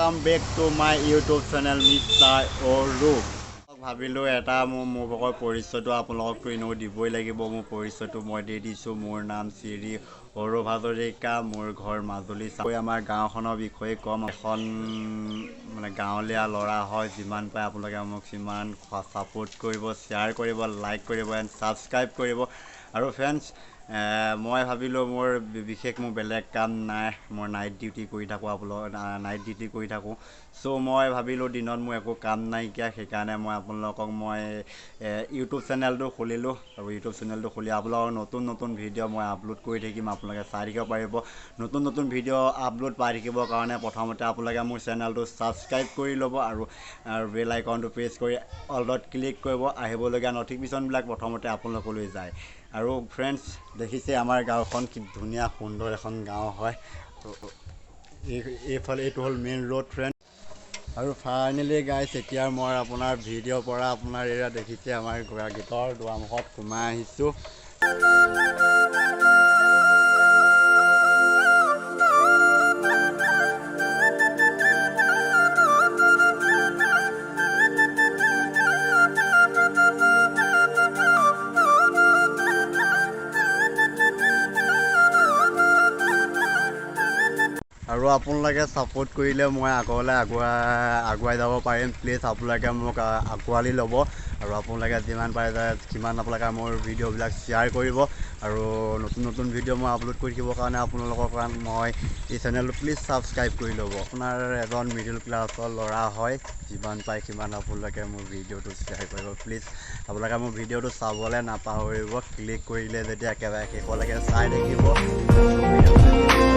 welcome back to my YouTube channel Mr.arupvlog. ভাবিলো এটা মোৰ ভকৰ পৰিচয়টো আপোনালোকটো ইনো দিবই লাগিব মোৰ পৰিচয়টো মই দি দিছো মোৰ নাম শ্ৰী অৰুপ হাজৰিকা মোৰ ঘৰ মাজুলী চাই আমাৰ গাঁওখনৰ বিষয়ে কম এখন মানে গাঁৱলীয়া ল'ৰা হয় যিমান পায় আপোনালোকে মোক সিমান সাপোৰ্ট কৰিব শ্বেয়াৰ কৰিব লাইক কৰিব এণ্ড সাবস্ক্ৰাইব কৰিব আৰু ফ্ৰেণ্ডছ মই ভাবিলো মোৰ বিশেষ মোৰ বেলেগ কাম নাই মই নাইট ডিউটি কৰি থাকো আপোনালোক নাইট ডিউটি কৰি থাকো সো মই ভাবিলো দিনত মোৰ একো কাম নাই কিয়া সেইকাৰণে মই আপোনালোকক মই ইউটিউব চেনেলটো খুলিলো আৰু ইউটিউব চেনেলটো খুলি আপোনালোকৰ নতুন ভিডিঅ' মই আপলোড কৰি থাকিম আপোনালোকে চাই থাকিব পাৰিব নতুন ভিডিঅ' আপলোড পাই থাকিবৰ কাৰণে প্ৰথমতে আপোনালোকে মোৰ চেনেলটো সাবস্ক্ৰাইব কৰি ল'ব আৰু বেল আইকনটো প্ৰেছ কৰি অলত ক্লিক কৰিব আহিবলগীয়া নটিফিকেশ্যনবিলাক প্ৰথমতে আপোনালোকলৈ যায় আৰু ফ্ৰেণ্ডছ দেখিছে আমাৰ গাঁওখন কি ধুনীয়া সুন্দৰ এখন গাঁও হয় তো এইফালে এইটো হ'ল মেইন ৰোড ফ্ৰেণ্ড আৰু ফাইনেলি গাইছ এতিয়া মই আপোনাৰ ভিডিঅ'ৰ পৰা আপোনাৰ এয়া দেখিছে আমাৰ গীতৰ দুৱাৰমুখত সোমাই আহিছোঁ আৰু আপোনালোকে সাপোৰ্ট কৰিলে মই আগলৈ আগুৱাই যাব পাৰিম প্লিজ আপোনালোকে মোক আঁকোৱালি ল'ব আৰু আপোনালোকে যিমান পাৰে সিমান আপোনালোকে মোৰ ভিডিঅ'বিলাক শ্বেয়াৰ কৰিব আৰু নতুন ভিডিঅ' মই আপলোড কৰি থাকিবৰ কাৰণে আপোনালোকৰ কাৰণে মই এই চেনেলটো প্লিজ ছাবস্ক্ৰাইব কৰি ল'ব আপোনাৰ এজন মিডিল ক্লাছৰ ল'ৰা হয় যিমান পায় সিমান আপোনালোকে মোৰ ভিডিঅ'টো শ্বেয়াৰ কৰিব প্লিজ আপোনালোকে মোৰ ভিডিঅ'টো চাবলৈ নাপাহৰিব ক্লিক কৰিলে যেতিয়া একেবাৰে শেষলৈকে চাই থাকিব